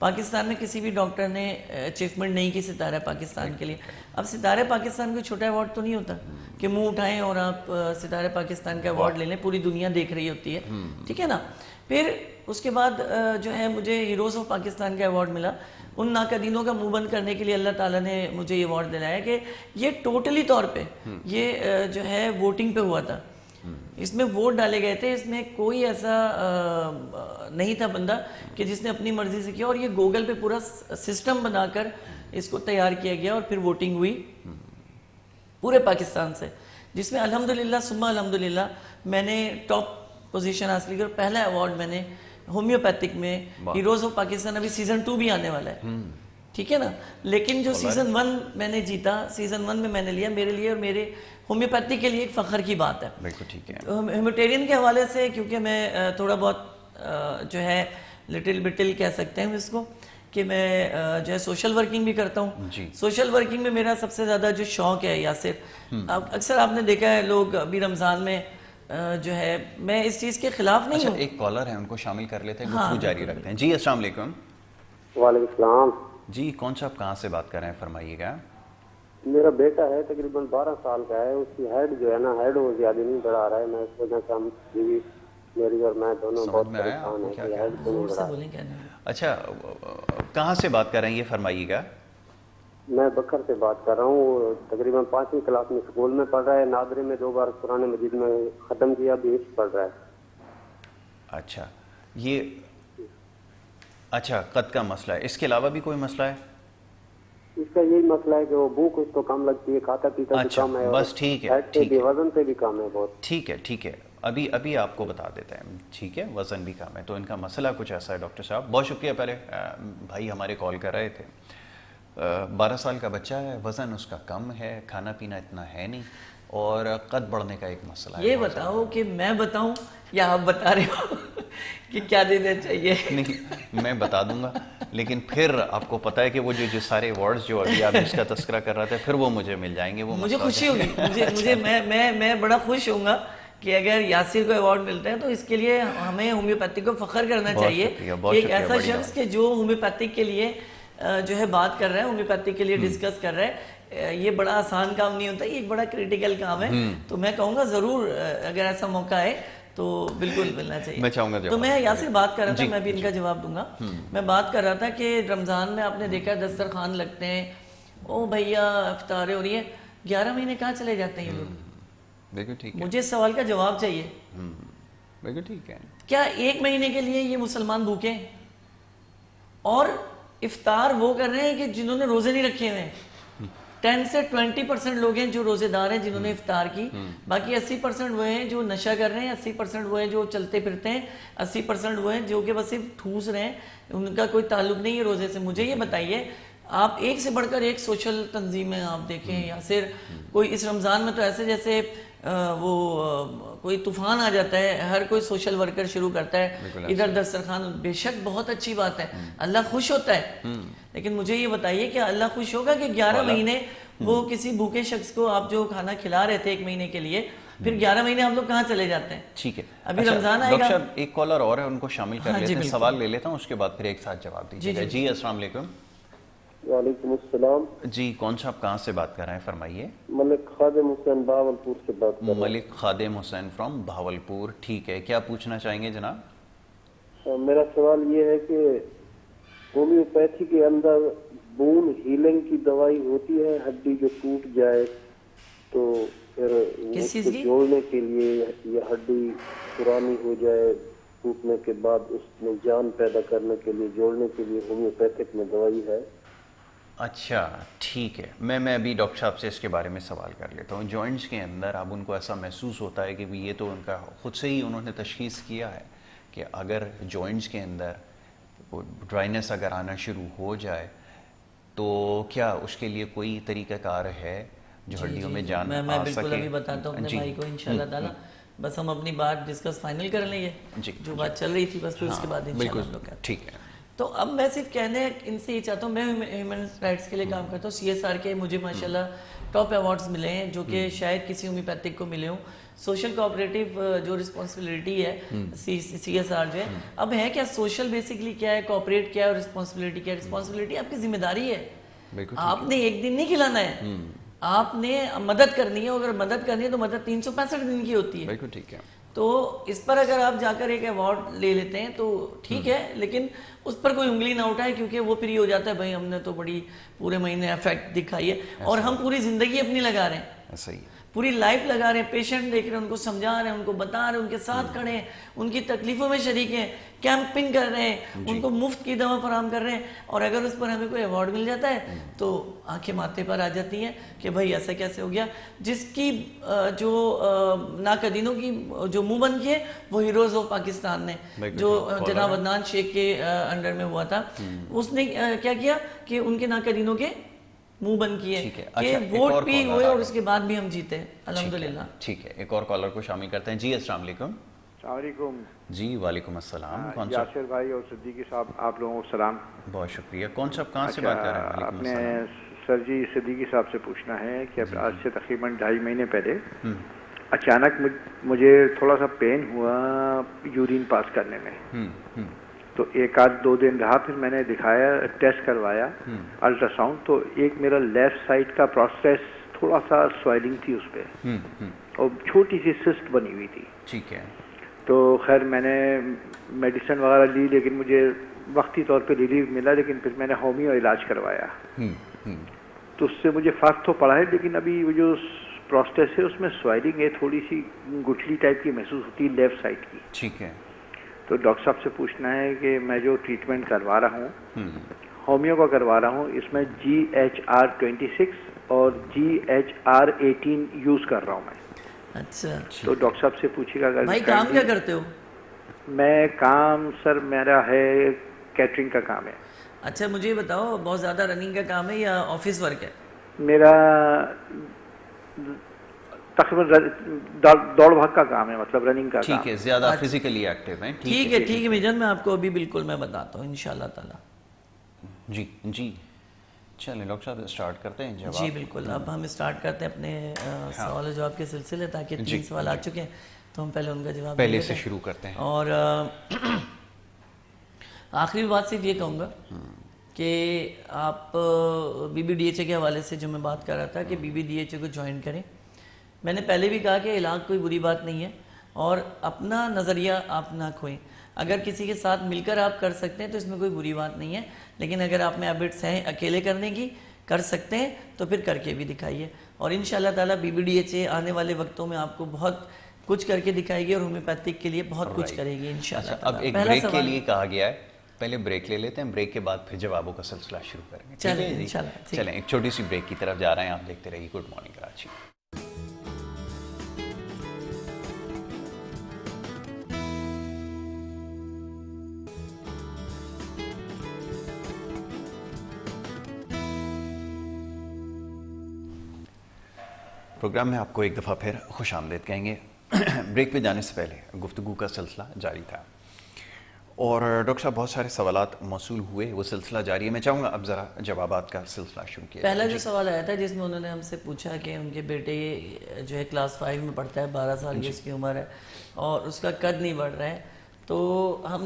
पाकिस्तान में किसी भी डॉक्टर ने अचीवमेंट नहीं की सितारे पाकिस्तान के लिए। अब सितारे पाकिस्तान कोई छोटा अवार्ड तो नहीं होता कि मुंह उठाएं और आप सितारे पाकिस्तान का अवार्ड ले लें, पूरी दुनिया देख रही होती है, ठीक है ना। फिर उसके बाद जो है मुझे हीरोज़ ऑफ पाकिस्तान का अवार्ड मिला। उन नाकदीनों का मुंह बंद करने के लिए अल्लाह ताला ने मुझे ये अवार्ड दिलाया कि ये टोटली तौर पे ये जो है वोटिंग पे हुआ था। इसमें वोट डाले गए थे, इसमें कोई ऐसा नहीं था बंदा कि जिसने अपनी मर्जी से किया। और ये गूगल पे पूरा सिस्टम बनाकर इसको तैयार किया गया और फिर वोटिंग हुई पूरे पाकिस्तान से, जिसमें अल्हम्दुलिल्लाह सुम्मा अल्हम्दुलिल्लाह मैंने टॉप पोजीशन हासिल की। और पहला अवार्ड मैंने होम्योपैथिक में, हीरोज़ ऑफ पाकिस्तान अभी सीजन 2 भी आने वाला है, ठीक है ना। लेकिन जो सीजन 1 मैंने जीता, सीजन 1 में मैंने लिया, मेरे लिए और मेरे होम्योपैथी के लिए एक फ़ख्र की बात है। बिल्कुल ठीक है। ह्यूमेटेरियन के हवाले से क्योंकि मैं थोड़ा बहुत जो है लिटिल बिटिल कह सकते हैं इसको कि मैं जो है सोशल वर्किंग भी करता हूँ। सोशल वर्किंग में मेरा सबसे ज़्यादा जो शौक़ है यासिर, अक्सर आपने देखा है लोग अभी रमज़ान में जो है, मैं इस चीज़ के खिलाफ नहीं हूँ। एक कॉलर है, उनको शामिल कर लेते हैं, गुफ्तगू जारी रखते हैं। जी अस्सलाम वालेकुम। वालेकुम सलाम। जी कौन सा, आप कहाँ से बात कर रहे हैं, फरमाइएगा। मेरा बेटा है तकरीबन 12 साल का है, उसकी हेड जो है ना, हेड वो ज्यादा नहीं बढ़ा रहा है। मैं इस वजह से हम बीवी मेरी और मैं दोनों बहुत परेशान है कि हेड क्यों नहीं बढ़ा रहा। अच्छा कहाँ से बात कर रहे हैं ये फरमाइएगा। मैं बकर से बात कर रहा हूँ। तकरीबन 5वीं क्लास में स्कूल में पढ़ रहा है। नादरे में 2 बार कुरान मजीद में ख़त्म किया, अभी पढ़ रहा है। अच्छा ये अच्छा कद का मसला है, इसके अलावा भी कोई मसला है? इसका यही मसला है कि वो भूख उसको कम लगती है, खाता पीता भी कम है, बस ठीक है, ठीक है, वजन पे भी कम है बहुत। ठीक है ठीक है, अभी अभी आपको बता देते हैं। ठीक है, वजन भी कम है, तो इनका मसला कुछ ऐसा है डॉक्टर साहब। बहुत शुक्रिया, पहले भाई हमारे कॉल कर रहे थे। 12 साल का बच्चा है, वजन उसका कम है, खाना पीना इतना है नहीं, और कद बढ़ने का एक मसला है। ये बताओ कि मैं बताऊं या आप बता रहे हो कि क्या देना चाहिए? नहीं मैं बता दूंगा, लेकिन फिर आपको पता है कि वो जो सारे वर्ड्स जो अभी आप जिसका तस्करा कर रहे थे, फिर वो मुझे मिल जाएंगे। वो मुझे खुशी होगी, मुझे मैं बड़ा खुश होऊंगा कि अगर यासिर को अवार्ड मिलता है तो इसके लिए हमें होम्योपैथी को फख्र करना चाहिए कि एक ऐसा शख्स के जो होम्योपैथी के लिए जो है बात कर रहा है, होम्योपैथी के लिए डिस्कस कर रहा है। ये बड़ा आसान काम नहीं होता, ये एक बड़ा क्रिटिकल काम है। तो मैं कहूँगा ज़रूर अगर ऐसा मौका है तो बिल्कुल मिलना चाहिए। मैं चाहूँगा। तो मैं यासिर बात कर रहा था, मैं भी इनका जवाब दूंगा। मैं बात कर रहा था कि रमज़ान में आपने देखा दस्तरखान लगते हैं, ओ भैया इफ्तारें हो रही है, 11 महीने कहाँ चले जाते हैं ये लोग? बिल्कुल ठीक है, मुझे इस सवाल का जवाब चाहिए। बिल्कुल ठीक है। क्या 1 महीने के लिए ये मुसलमान भूखे हैं? और इफ्तार वो कर रहे हैं कि जिन्होंने रोजे नहीं रखे हुए हैं। 10 से 20% लोग हैं जो रोजेदार हैं जिन्होंने इफ्तार की, बाकी 80% वो हैं जो नशा कर रहे हैं, 80% वो हैं जो चलते फिरते हैं, 80% वो हैं जो कि बस सिर्फ ठूस रहे हैं, उनका कोई ताल्लुक नहीं है रोजे से। मुझे ये बताइए, आप एक से बढ़कर एक सोशल तंजीमें आप देखें, या फिर कोई इस रमज़ान में तो ऐसे जैसे कोई तूफान आ जाता है, हर कोई सोशल वर्कर शुरू करता है, इधर दस्तरखान। बेशक बहुत अच्छी बात है, अल्लाह खुश होता है, लेकिन मुझे ये बताइए कि अल्लाह खुश होगा कि 11 महीने वो किसी भूखे शख्स को आप जो खाना खिला रहे थे 1 महीने के लिए, फिर 11 महीने हम लोग कहाँ चले जाते हैं? ठीक है, अभी रमजान आएगा। डॉक्टर एक कॉलर और है, उनको शामिल कर लेते हैं, सवाल ले लेता हूँ, उसके बाद फिर एक साथ जवाब दीजिएगा। जी अस्सलाम वालेकुम। वालेकुम अस्सलाम। जी कौन सा, आप कहाँ से बात कर रहे हैं, फरमाइए। मलिक खादिम हुसैन भावलपुर से बात कर रहा हूं। मलिक खादिम हुसैन फ्रॉम भावलपुर, ठीक है, क्या पूछना चाहेंगे जनाब? मेरा सवाल ये है कि होम्योपैथी के अंदर बोन हीलिंग की दवाई होती है, हड्डी जो टूट जाए तो फिर उसको जोड़ने के लिए, ये हड्डी पुरानी हो जाए टूटने के बाद उसमें जान पैदा करने के लिए, जोड़ने के लिए होम्योपैथिक में दवाई है। अच्छा ठीक है, मैं अभी डॉक्टर साहब से इसके बारे में सवाल कर लेता हूँ। जॉइंट्स के अंदर अब उनको ऐसा महसूस होता है कि ये तो उनका खुद से ही उन्होंने तशखीस किया है कि अगर जॉइंट्स के अंदर ड्राइनेस अगर आना शुरू हो जाए तो क्या उसके लिए कोई तरीक़ाकार है जो हड्डियों में जान मैं बिल्कुल अभी बताता हूँ अपने भाई को इंशाल्लाह ताला। बस हम अपनी बात डिस्कस फाइनल कर लेंगे जो बात चल रही थी, बस फिर उसके बाद इंशाल्लाह। ठीक है, तो अब मैं सिर्फ कहने इनसे ये चाहता हूँ, मैं ह्यूमन राइट्स के लिए काम करता हूँ। CSR के मुझे माशाल्लाह टॉप अवार्ड्स मिले हैं जो कि शायद किसी होम्योपैथिक को मिले हों। सोशल कोऑपरेटिव जो रिस्पॉन्सिबिलिटी है CSR जो है, अब है क्या सोशल बेसिकली क्या है, कोऑपरेट क्या है और रिस्पॉन्सिबिलिटी क्या है। रिस्पॉन्सिबिलिटी आपकी जिम्मेदारी है, आपने एक दिन नहीं खिलाना है, आपने मदद करनी है। अगर मदद करनी है तो मदद 365 दिन की होती है। बिल्कुल ठीक है। तो इस पर अगर आप जाकर एक अवार्ड ले लेते हैं तो ठीक है, लेकिन उस पर कोई उंगली ना उठाए, क्योंकि वो फिर ये हो जाता है भाई हमने तो बड़ी पूरे महीने इफेक्ट दिखाई है और हम पूरी जिंदगी अपनी लगा रहे हैं, ऐसा ही पूरी लाइफ लगा रहे हैं, पेशेंट देख रहे हैं, उनको समझा रहे हैं, उनको बता रहे हैं, उनके साथ खड़े हैं, उनकी तकलीफों में शरीक हैं, कैंपिंग कर रहे हैं, उनको मुफ्त की दवा फराम कर रहे हैं। और अगर उस पर हमें कोई अवार्ड मिल जाता है तो आंखें माथे पर आ जाती हैं कि भाई ऐसा कैसे हो गया। जिसकी जो नाकदीनों की जो मुंह बंद की है वो हीरोज ऑफ पाकिस्तान ने, जो जनाब अदनान शेख के अंडर में हुआ था, उसने क्या किया कि उनके नाकदीनों के मुंह बंद किए कि वोट भी हुए और उसके बाद भी हम जीते अल्हम्दुलिल्लाह। ठीक है, एक और कॉलर को शामिल करते हैं। जी अस्सलाम वालेकुम। जी वालेकुम अस्सलाम। कौन सा? यासिर भाई और सिद्दीकी साहब, आप लोगों को सलाम। बहुत शुक्रिया। कौन सा, कहाँ से बात कर रहे हैं? अपने सर जी सिद्दीकी साहब से पूछना है कि आज से तकरीबन 2.5 महीने पहले अचानक मुझे थोड़ा सा पेन हुआ यूरिन पास करने में। तो एक आध 2 दिन रहा, फिर मैंने दिखाया, टेस्ट करवाया अल्ट्रासाउंड, तो एक मेरा लेफ्ट साइड का प्रोसेस थोड़ा सा स्वेलिंग थी उस पर और छोटी सी सिस्ट बनी हुई थी। ठीक है। तो खैर मैंने मेडिसिन वगैरह ली, लेकिन मुझे वक्ती तौर पे रिलीफ मिला, लेकिन फिर मैंने होम्यो इलाज करवाया तो उससे मुझे फ़र्क तो पड़ा है, लेकिन अभी वो जो प्रोस्टेस है उसमें स्वेलिंग है, थोड़ी सी गुठली टाइप की महसूस होती है लेफ्ट साइड की। ठीक है। तो डॉक्टर साहब से पूछना है कि मैं जो ट्रीटमेंट करवा रहा हूँ होम्यो का करवा रहा हूँ, इसमें GHR26 और GHR18 यूज़ कर रहा हूँ मैं। अच्छा, तो डॉक्टर साहब से पूछिएगा। अगर भाई काम क्या करते हो? मैं काम सर मेरा है कैटरिंग का काम है। अच्छा, मुझे बताओ बहुत ज़्यादा रनिंग का काम है या ऑफिस वर्क है? मेरा तकरीबन दौड़ भाग का काम है, मतलब रनिंग का काम। ठीक है, ज़्यादा फिजिकली एक्टिव हैं। ठीक है मिजान, मैं आपको अभी बिल्कुल मैं बताता हूँ इंशाल्लाह ताला। जी चलें डॉक्टर साहब स्टार्ट करते हैं जवाब। जी बिल्कुल, अब हम स्टार्ट करते हैं अपने सवाल जवाब के सिलसिले, ताकि 3 सवाल आ चुके हैं तो हम पहले उनका जवाब पहले से शुरू करते हैं। और आखिरी बात सिर्फ ये कहूँगा कि आप BBDHA के हवाले से जो मैं बात कर रहा था कि BBDHA को ज्वाइन करें। मैंने पहले भी कहा कि इलाज कोई बुरी बात नहीं है और अपना नज़रिया आप ना खोएं। अगर किसी के साथ मिलकर आप कर सकते हैं तो इसमें कोई बुरी बात नहीं है, लेकिन अगर आप में हैबिट्स हैं अकेले करने की, कर सकते हैं तो फिर करके भी दिखाइए। और इंशाल्लाह ताला BBDHA आने वाले वक्तों में आपको बहुत कुछ करके दिखाएगी और होम्योपैथिक के लिए बहुत कुछ करेगी इंशाल्लाह। अब एक ब्रेक के लिए कहा गया है, पहले ब्रेक ले लेते हैं, ब्रेक के बाद फिर जवाबों का सिलसिला शुरू करेंगे। चलें एक छोटी सी ब्रेक की तरफ जा रहे हैं, आप देखते रहिए गुड मॉर्निंग कराची। प्रोग्राम में आपको एक दफ़ा फिर खुश आमदीद कहेंगे। ब्रेक पे जाने से पहले गुफ्तगू का सिलसिला जारी था और डॉक्टर साहब बहुत सारे सवालात मौसूल हुए, वो सिलसिला जारी है। मैं चाहूँगा अब ज़रा जवाबात का सिलसिला शुरू किया। पहला जो सवाल आया था जिसमें उन्होंने हमसे पूछा कि उनके बेटे जो है क्लास 5 में पढ़ता है, 12 साल की उसकी उम्र है और उसका कद नहीं बढ़ रहा है। तो हम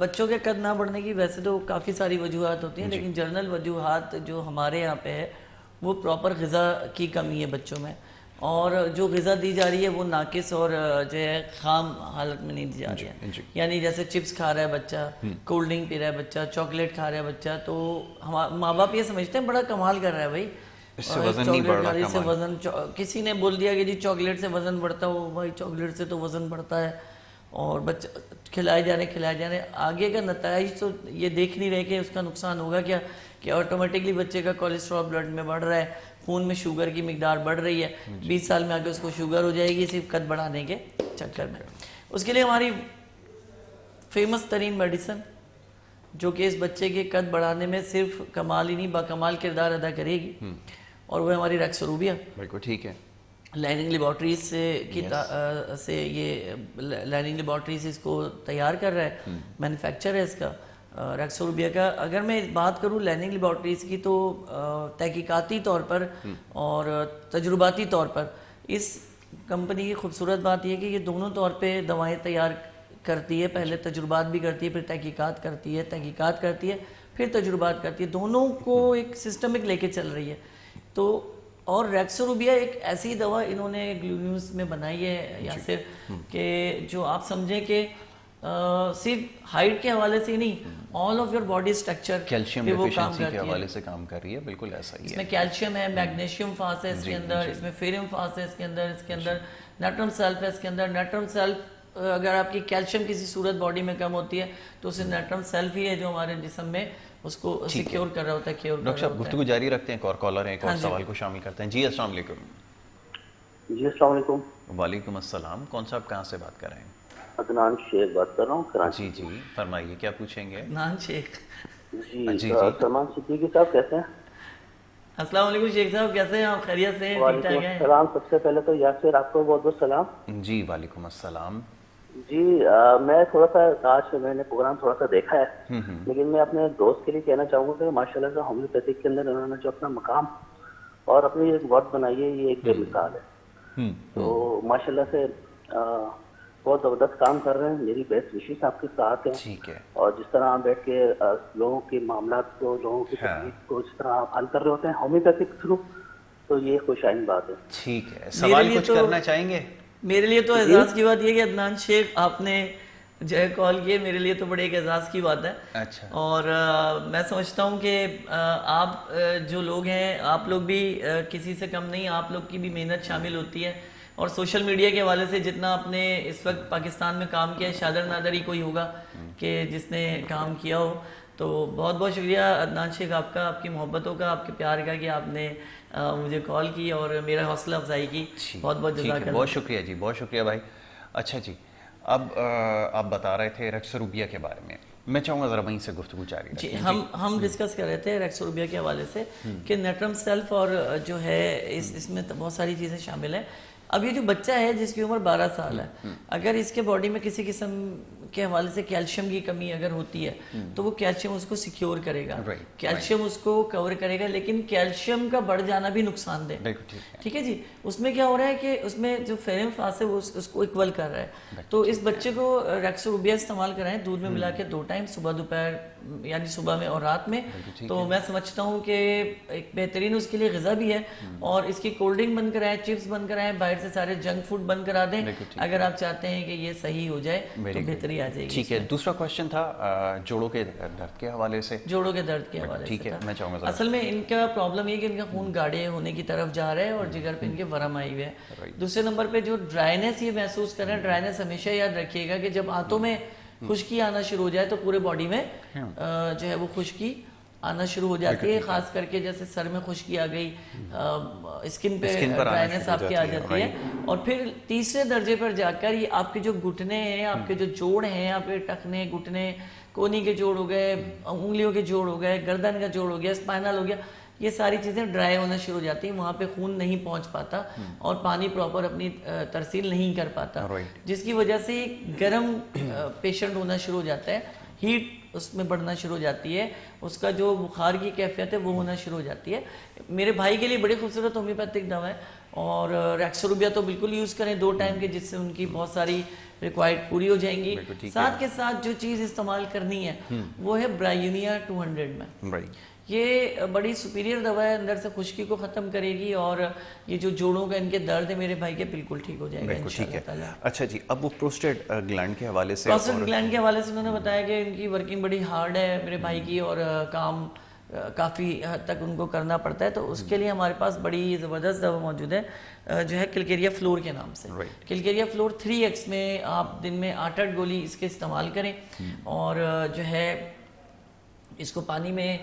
बच्चों के कद ना बढ़ने की वैसे तो काफ़ी सारी वजूहत होती हैं, लेकिन जनरल वजूहत जो हमारे यहाँ पे है वो प्रॉपर ग़िज़ा की कमी है बच्चों में। और जो ग़िज़ा दी जा रही है वो नाकिस और जो है खाम हालत में नहीं दी जा रही है। यानी जैसे चिप्स खा रहा है बच्चा, कोल्ड ड्रिंक पी रहा है बच्चा, चॉकलेट खा रहा है बच्चा, तो हम माँ बाप ये समझते हैं बड़ा कमाल कर रहा है भाई, इससे वजन नहीं बढ़ रहा, इससे वजन, किसी ने बोल दिया कि जी चॉकलेट से वजन बढ़ता हो, भाई चॉकलेट से तो वजन बढ़ता है, और बच्चा खिलाए जा रहे, आगे का नतीजा तो ये देख नहीं रहे कि उसका नुकसान होगा क्या, कि ऑटोमेटिकली बच्चे का कोलेस्ट्रॉल ब्लड में बढ़ रहा है, खून में शुगर की मिकदार बढ़ रही है, 20 साल में आगे उसको शुगर हो जाएगी सिर्फ कद बढ़ाने के चक्कर में। उसके लिए हमारी फेमस तरीन मेडिसिन जो कि इस बच्चे के कद बढ़ाने में सिर्फ कमाल ही नहीं बाकमाल किरदार अदा करेगी, और वो हमारी रेक्सोरूबिया। बिल्कुल ठीक है। लाइनिंग लेबॉर्ट्रीज से ये लाइनिंग लेबॉर्ट्रीज इसको तैयार कर रहा है, मैन्युफैक्चर है इसका रेक्सोरूबिया का। अगर मैं बात करूं लाइनिंग लेबॉर्ट्रीज की तो तहकीकाती तौर पर और तजुर्बाती तौर पर इस कंपनी की खूबसूरत बात यह है कि ये दोनों तौर पे दवाएं तैयार करती है, पहले तजुर्बात भी करती है, फिर तहकीकात करती है, फिर तजुर्बात करती है, दोनों को एक सिस्टमिक लेके चल रही है। तो और रेक्सोरूबिया एक ऐसी दवा इन्होंने ग्लून्यूज में बनाई है यासिर कि जो आप समझें कि सिर्फ हाइट के हवाले से ही नहीं, all of your body structure calcium deficiency के हवाले से काम कर रही है। बिल्कुल ऐसा ही है। इसमें कैल्शियम है, मैग्नीशियम फास है इसके अंदर, इसमें फेरियम फास है इसके अंदर नाट्रियम सल्फ है इसके अंदर। नाट्रियम सल्फ अगर आपकी कैल्शियम किसी सूरत बॉडी में कम होती है तो उसे नाट्रियम सल्फ ही है जो हमारे जिस्म में उसको सिक्योर कर रहा होता है, क्योर। डॉक्टर साहब गुफ्तगू जारी रखते हैं, एक और कॉलर है, एक और सवाल को शामिल करते हैं। जी अस्सलाम वालेकुम। जी अस्सलाम वालेकुम। वालेकुम अस्सलाम। कौन साहब कहाँ से बात कर रहे हैं? अदनान शेख बात कर रहा हूँ कराची। जी फरमाइए, क्या पूछेंगे? अदनान शेख जी सलमान सिद्दीकी साहब कैसे हैं? अस्सलाम वालेकुम शेख साहब, कैसे हैं आप? खैरियत से हैं? ठीक ठाक हैं? सलाम। सबसे पहले तो यासिर आपको बहुत बहुत सलाम। जी वालेकुम अस्सलाम। जी मैं थोड़ा सा आज मैंने प्रोग्राम थोड़ा सा देखा है, लेकिन मैं अपने दोस्त के लिए कहना चाहूँगा कि माशाल्लाह से होम्योपैथिक के अंदर उन्होंने जो अपना मकाम और अपनी एक वर्ड बनाई है, ये एक बेमिसाल है। तो माशाल्लाह से बहुत ज़बरदस्त काम कर रहे हैं। मेरी बेस्ट विशेष आपके साथ है। ठीक है। और जिस तरह आप बैठ के लोगों के मामला को, लोगों की तकलीफ को जिस तरह आप हल कर रहे होते हैं होम्योपैथिक थ्रू, तो ये खुशाइन बात है। ठीक है। सवाल कुछ करना चाहेंगे? मेरे लिए तो एजाज की बात यह कि अदनान शेख आपने जो है कॉल किए, मेरे लिए तो बड़े एक एजाज की बात है। अच्छा। और मैं समझता हूँ कि आप जो लोग हैं, आप लोग भी किसी से कम नहीं, आप लोग की भी मेहनत शामिल होती है। और सोशल मीडिया के हवाले से जितना आपने इस वक्त पाकिस्तान में काम किया है, शादर नादर ही कोई होगा कि जिसने काम किया हो। तो बहुत बहुत शुक्रिया अदनान शेख आपका, आपकी मोहब्बतों का, आपके प्यार का कि आपने मुझे कॉल की और मेरा हौसला अफजाई की। बहुत बहुत जज़ाकल्लाह। बहुत शुक्रिया जी, बहुत शुक्रिया भाई। अच्छा जी, अब आप बता रहे थे रेक्सोरूबिया के बारे में, मैं चाहूँगा ज़रा वहीं से गुफ्तगू जारी जी। हम डिस्कस कर रहे थे रेक्सोरूबिया के हवाले से कि नाट्रियम सल्फ और जो है इसमें तो बहुत सारी चीज़ें शामिल हैं। अब ये जो बच्चा है जिसकी उम्र 12 साल है, अगर इसके बॉडी में किसी किस्म के हवाले से कैल्शियम की कमी अगर होती है तो वो कैल्शियम उसको सिक्योर करेगा, कैल्शियम उसको कवर करेगा, लेकिन कैल्शियम का बढ़ जाना भी नुकसानदेह। ठीक है जी। उसमें क्या हो रहा है कि उसमें जो फेरियम फास है वो उसको इक्वल कर रहा है। तो इस बच्चे को रेक्सोरूबिया इस्तेमाल कराएं दूध में मिला के 2 टाइम, सुबह दोपहर, यानी सुबह में और रात में। तो मैं समझता हूँ कि एक बेहतरीन उसके लिए ग़िज़ा भी है। और इसकी कोल्ड ड्रिंक बंद कराएं, चिप्स बंद कराएं, बाहर से सारे जंक फूड बंद करा दें। अगर आप चाहते हैं कि ये सही हो जाए तो बेहतरी आ जाएगी। ठीक है। दूसरा क्वेश्चन था जोड़ों के दर्द के हवाले से। जोड़ों के दर्द के हवाले से। ठीक है, मैं चाहूँगा असल में इनका प्रॉब्लम ये कि इनका खून गाढ़े होने की तरफ जा रहा है और जिगर पे इनके वरम आई हुए है। दूसरे नंबर पे जो ड्राइनेस ये महसूस कर रहे हैं, ड्राइनेस हमेशा याद रखिएगा कि जब हाथों में खुश्की आना शुरू हो जाए तो पूरे बॉडी में जो है वो खुश्की आना शुरू हो जाती है। खास करके जैसे सर में खुश्की आ गई, स्किन पे ड्राइनेस आपके आ जाती है। और फिर तीसरे दर्जे पर जाकर ये आपके जो घुटने हैं, आपके जो जोड़ हैं, आपके टखने, घुटने, कोहनी के जोड़ हो गए, उंगलियों के जोड़ हो गए, गर्दन का जोड़ हो गया, स्पाइनल हो गया, ये सारी चीज़ें ड्राई होना शुरू हो जाती हैं। वहाँ पे खून नहीं पहुँच पाता और पानी प्रॉपर अपनी तरसील नहीं कर पाता, जिसकी वजह से गर्म पेशेंट होना शुरू हो जाता है, हीट उसमें बढ़ना शुरू हो जाती है, उसका जो बुखार की कैफियत है वो होना शुरू हो जाती है। मेरे भाई के लिए बड़ी खूबसूरत होम्योपैथिक दवा है और रेक्सोरूबिया तो बिल्कुल यूज़ करें 2 टाइम के, जिससे उनकी बहुत सारी रिक्वायर्ड पूरी हो जाएंगी। साथ के साथ जो चीज़ इस्तेमाल करनी है वो है ब्रायोनिया 200 में। ये बड़ी सुपीरियर दवा है, अंदर से खुश्की को ख़त्म करेगी और ये जो जोड़ों का इनके दर्द है मेरे भाई के बिल्कुल ठीक हो जाएगा इंशाअल्लाह। अच्छा जी, अब वो प्रोस्टेट ग्लैंड के हवाले से, प्रोस्टेट ग्लैंड के हवाले से उन्होंने बताया कि इनकी वर्किंग बड़ी हार्ड है मेरे भाई की और काम काफ़ी हद तक उनको करना पड़ता है, तो उसके लिए हमारे पास बड़ी ज़बरदस्त दवा मौजूद है जो है किलकेरिया फ्लोर के नाम से। किलकेरिया फ्लोर 3x में आप दिन में 8-8 गोली इसके इस्तेमाल करें और जो है इसको पानी में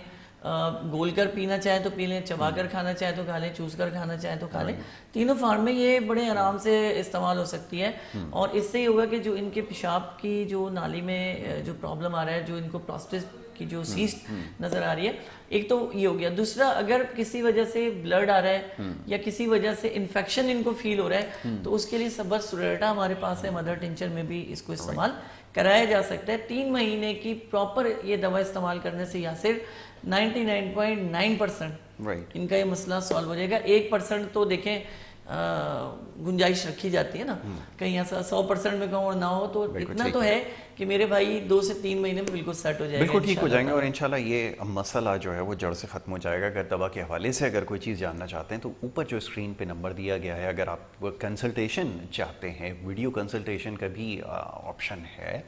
गोल कर पीना चाहे तो पी लें, चबा कर खाना चाहे तो खा लें, चूस कर खाना चाहे तो खा लें। तीनों फॉर्म में ये बड़े आराम से इस्तेमाल हो सकती है और इससे ये होगा कि जो इनके पेशाब की जो नाली में जो प्रॉब्लम आ रहा है, जो इनको प्रोस्टेट की जो सीस्ट नजर आ रही है, एक तो ये हो गया। दूसरा, अगर किसी वजह से ब्लड आ रहा है या किसी वजह से इन्फेक्शन इनको फील हो रहा है तो उसके लिए सबर सुरेटा हमारे पास है, मदर टिंचर में भी इसको इस्तेमाल कराया जा सकता है। 3 महीने की प्रॉपर ये दवा इस्तेमाल करने से यासिर 99.9% इनका ये मसला सॉल्व हो जाएगा। 1% तो देखें गुंजाइश रखी जाती है ना, कहीं ऐसा 100% में कहूँ और ना हो, तो इतना तो है कि मेरे भाई 2 से 3 महीने में बिल्कुल सेट हो जाएगा, बिल्कुल ठीक हो जाएंगे और इंशाल्लाह ये मसला जो है वो जड़ से ख़त्म हो जाएगा। अगर दवा के हवाले से अगर कोई चीज़ जानना चाहते हैं तो ऊपर जो स्क्रीन पे नंबर दिया गया है, अगर आप कंसल्टेशन चाहते हैं, वीडियो कंसल्टेशन का भी ऑप्शन है,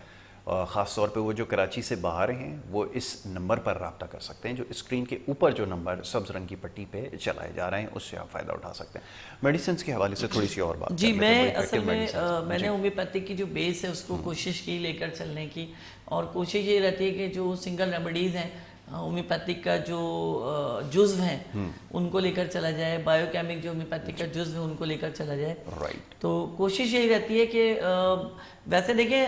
ख़ास तौर पे वो जो कराची से बाहर हैं वो इस नंबर पर रब्ता कर सकते हैं, जो स्क्रीन के ऊपर जो नंबर सब्ज़ रंग की पट्टी पे चलाए जा रहे हैं, उससे आप फ़ायदा उठा सकते हैं। मेडिसिन के हवाले से थोड़ी सी और बात जी, मैं असल में मैंने होम्योपैथिक की जो बेस है उसको कोशिश की लेकर चलने की, और कोशिश ये रहती है कि जो सिंगल रेमेडीज़ हैं होम्योपैथिक का जो जुज़्व हैं उनको लेकर चला जाए, बायोकेमिक जो होम्योपैथिक का जुज़्व है उनको लेकर चला जाए। तो कोशिश यही रहती है कि वैसे देखें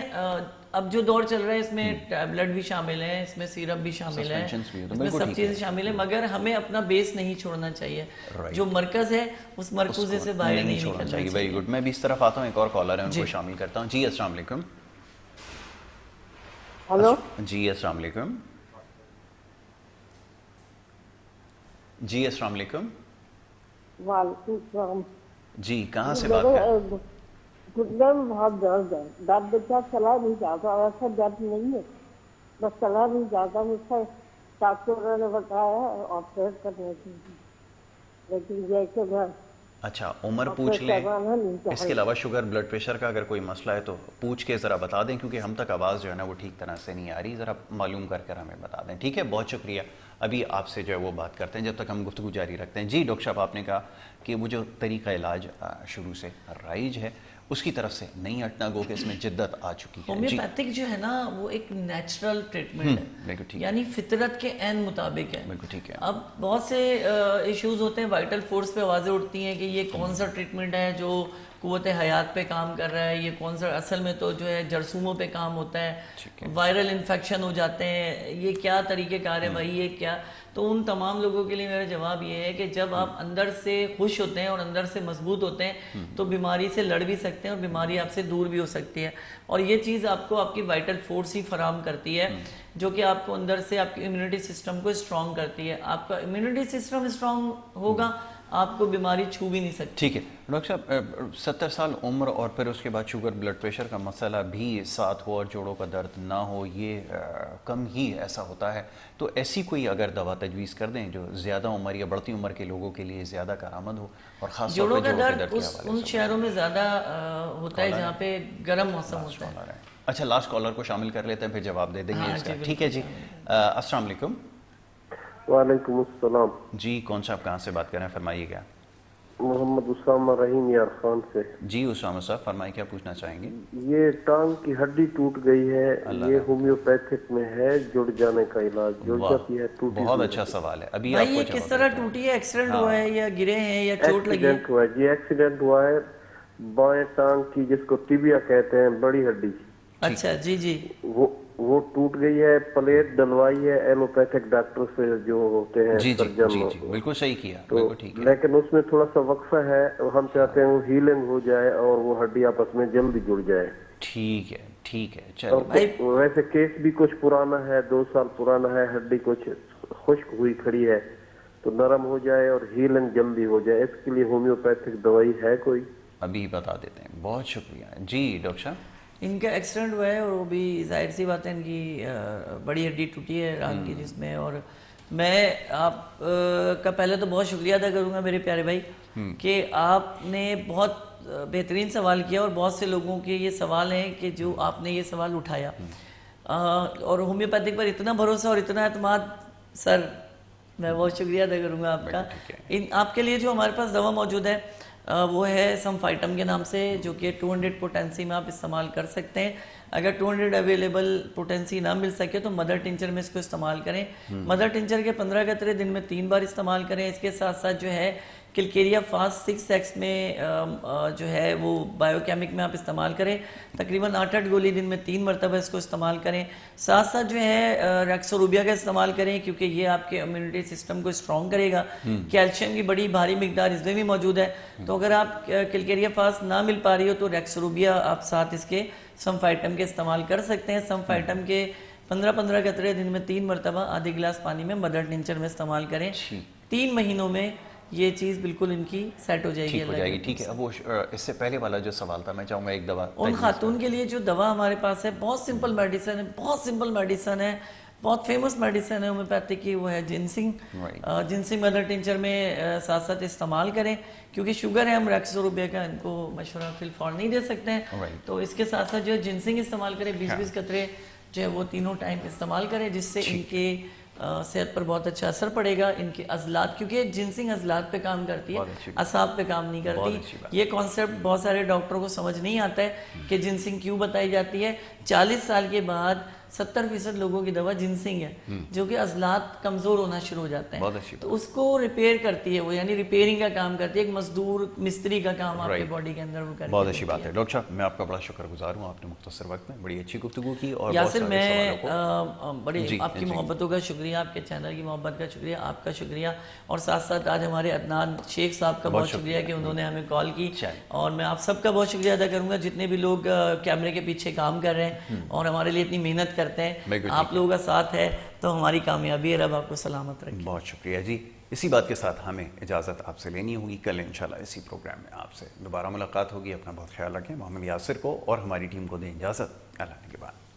अब जो दौर चल रहा है इसमें टैबलेट भी शामिल है, इसमें सिरप भी शामिल है, इसमें सब चीज़ें शामिल है, मगर हमें अपना बेस नहीं छोड़ना चाहिए। जो मरकज़ है उस मरकज़े से बाहर नहीं निकलना चाहिए। Very good. मैं भी इस तरफ आता हूँ, एक और कॉलर है उनको शामिल करता हूँ। जी अस्सलाम वालेकुम। हेलो जी अस्सलाम वालेकुम। जी अस्सलाम वालेकुम। वालेकुम सलाम। जी कहाँ से बात कर? घुटने में बहुत दर्द है, दर्द बेचा चला नहीं जाता, वैसा दर्द नहीं है, बस चला नहीं जाता। मुझसे डॉक्टर ने बताया ऑपरेट करने के लिए, लेकिन जैसे मैं अच्छा उम्र पूछ लें, इसके अलावा शुगर ब्लड प्रेशर का अगर कोई मसला है तो पूछ के ज़रा बता दें, क्योंकि हम तक आवाज़ जो है ना वो ठीक तरह से नहीं आ रही, ज़रा मालूम कर हमें बता दें। ठीक है, बहुत शुक्रिया। अभी आपसे जो है वो बात करते हैं जब तक हम गुफ्तगू जारी रखते हैं। जी डॉक्टर साहब, आपने कहा कि वो जो तरीका इलाज शुरू से राइज है उसकी तरफ से नहीं हटना, गो के इसमें जिद्दत आ चुकी है। होम्योपैथिक जो है ना वो एक नेचुरल ट्रीटमेंट है, यानी फितरत के ऐन मुताबिक है। बिल्कुल ठीक है। अब बहुत से इश्यूज होते हैं, वाइटल फोर्स पे आवाज़ें उठती हैं कि ये कौन सा ट्रीटमेंट है जो कुव्वत हयात पे काम कर रहा है, ये कौन सा, असल में तो जो है जरसूमों पे काम होता है, वायरल इन्फेक्शन हो जाते हैं, ये क्या तरीक़ेकार है भाई, ये क्या। तो उन तमाम लोगों के लिए मेरा जवाब ये है कि जब आप अंदर से खुश होते हैं और अंदर से मजबूत होते हैं तो बीमारी से लड़ भी सकते हैं और बीमारी आपसे दूर भी हो सकती है। और ये चीज़ आपको आपकी वाइटल फोर्स ही फराहम करती है, जो कि आपको अंदर से आपकी इम्यूनिटी सिस्टम को स्ट्रॉन्ग करती है। आपका इम्यूनिटी सिस्टम स्ट्रॉन्ग होगा, आपको बीमारी छू भी नहीं सकती। ठीक है डॉक्टर साहब, 70 साल उम्र और फिर उसके बाद शुगर ब्लड प्रेशर का मसला भी साथ हो और जोड़ों का दर्द ना हो, ये कम ही ऐसा होता है, तो ऐसी कोई अगर दवा तजवीज़ कर दें जो ज़्यादा उम्र या बढ़ती उम्र के लोगों के लिए ज़्यादा कारामद हो, और ख़ास जोड़ों का दर्द उन शहरों में ज़्यादा होता है जहाँ पे गर्म मौसम होता है। अच्छा, लास्ट कॉलर को शामिल कर लेते हैं, फिर जवाब दे देंगे इसका। ठीक है जी, अस्सलाम वालेकुम। वालेकुम अस्सलाम। जी कौन सा, आप कहाँ से बात कर रहे हैं, फरमाइएगा। मोहम्मद उसामा रहीम यार खान से। जी उसामा साहब फरमाइए, क्या पूछना चाहेंगे? ये टांग की हड्डी टूट गई है, ये होम्योपैथिक में है, जुड़ जाने का इलाज, जुड़ जाती है, टूटी। बहुत अच्छा सवाल है। अभी भाई ये किस तरह टूटी है? एक्सीडेंट हुआ है या गिरे हैं या चोट लगी है? एक्सीडेंट हुआ है जी, एक्सीडेंट हुआ है। बाएं टांग की जिसको टिबिया कहते हैं, बड़ी हड्डी। अच्छा जी जी, वो टूट गई है, प्लेट डलवाई है एलोपैथिक डॉक्टर से जो होते हैं सर्जन। बिल्कुल सही किया, तो बिल्कुल ठीक है। लेकिन उसमें थोड़ा सा वक्फा है, हम चाहते हैं वो हीलिंग हो जाए और वो हड्डी आपस में जल्दी जुड़ जाए। ठीक है ठीक है, चलो। वैसे केस भी कुछ पुराना है, 2 साल पुराना है, हड्डी कुछ खुश्क हुई खड़ी है, तो नरम हो जाए और हीलिंग जल्दी हो जाए, इसके लिए होम्योपैथिक दवाई है कोई? अभी बता देते हैं, बहुत शुक्रिया जी डॉक्टर साहब। इनका एक्सीडेंट हुआ है और वो भी जाहिर सी बात है, इनकी बड़ी हड्डी टूटी है रात की जिसमें, और मैं आप का पहले तो बहुत शुक्रिया अदा करूंगा मेरे प्यारे भाई कि आपने बहुत बेहतरीन सवाल किया और बहुत से लोगों के ये सवाल हैं कि जो आपने ये सवाल उठाया और होम्योपैथिक पर इतना भरोसा और इतना एतमाद सर, मैं बहुत शुक्रिया अदा करूंगा आपका। इन आपके लिए जो हमारे पास दवा मौजूद है वो है समफाइटम के नाम से, जो कि 200 पोटेंसी में आप इस्तेमाल कर सकते हैं। अगर 200 अवेलेबल पोटेंसी ना मिल सके तो मदर टिंचर में इसको इस्तेमाल करें। मदर टिंचर के 15 कतरे दिन में 3 बार इस्तेमाल करें। इसके साथ साथ जो है किलकेरिया फास्ट 6x में जो है वो बायोकेमिक में आप इस्तेमाल करें। तकरीबन 8-8 गोली दिन में 3 मरतबा इसको इस्तेमाल करें। साथ साथ जो है रेक्सोरूबिया का इस्तेमाल करें, क्योंकि ये आपके इम्यूनिटी सिस्टम को स्ट्रॉन्ग करेगा। कैल्शियम की बड़ी भारी मिकदार इसमें भी मौजूद है। तो अगर आप किलकेरिया फास्ट ना मिल पा रही हो तो रेक्सोरूबिया आप साथ इसके समफाइटम के इस्तेमाल कर सकते हैं। समफाइटम के 15-15 कतरे दिन में 3 मरतबा आधे गिलास पानी में मदर टिंचर में इस्तेमाल करें। 3 महीनों में ये चीज़ बिल्कुल इनकी सेट हो जाएगी, ठीक हो जाएगी। ठीक है, अब वो इससे पहले वाला जो सवाल था, मैं चाहूँगा एक दवा उन खातून के लिए जो दवा हमारे पास है, बहुत सिंपल मेडिसिन है, बहुत सिंपल मेडिसिन है, बहुत फेमस मेडिसिन है होम्योपैथिक की, वो है जिनसिंग। जिनसिंग मदर टिंचर में साथ साथ इस्तेमाल करें, क्योंकि शुगर है, हम रेक्सोरूबिया का इनको मशवरा फिलफॉर नहीं दे सकते हैं। तो इसके साथ साथ जो है जिनसिंग इस्तेमाल करें, 20-20 कतरे जो है वो तीनों टाइम इस्तेमाल करें, जिससे इनके सेहत पर बहुत अच्छा असर पड़ेगा। इनके अजलात, क्योंकि जिनसिंग अजलात पे काम करती है, असाब पे काम नहीं करती। ये कॉन्सेप्ट बहुत सारे डॉक्टरों को समझ नहीं आता है कि जिनसिंग क्यों बताई जाती है। 40 साल के बाद 70% लोगों की दवा जिनसिंग है, जो कि अजलात कमजोर होना शुरू हो जाते हैं, तो उसको रिपेयर करती है वो, यानी रिपेयरिंग का काम करती है। एक मजदूर मिस्त्री का काम आपके बॉडी के अंदर वो करती है। बहुत अच्छी बात है डॉक्टर साहब, मैं आपका बड़ा शुक्रगुजार हूँ, आपने मुख्तसर वक्त में बड़ी अच्छी गुफ्तगू की। और यासिर, मैं बड़ी आपकी मोहब्बतों का शुक्रिया, आपके चैनल की मोहब्बत का शुक्रिया, आपका शुक्रिया, और साथ साथ आज हमारे अदनान शेख साहब का बहुत शुक्रिया कि उन्होंने हमें कॉल की। और मैं आप सबका बहुत शुक्रिया अदा करूँगा, जितने भी लोग कैमरे के पीछे काम कर रहे हैं और हमारे लिए इतनी मेहनत करते हैं। आप लोगों का साथ है तो हमारी कामयाबी है। रब आपको सलामत रखे। बहुत शुक्रिया जी। इसी बात के साथ हमें इजाज़त आपसे लेनी होगी। कल इंशाल्लाह इसी प्रोग्राम में आपसे दोबारा मुलाकात होगी। अपना बहुत ख्याल रखें। मोहम्मद यासिर को और हमारी टीम को दें इजाज़त। अल्लाह के बाद।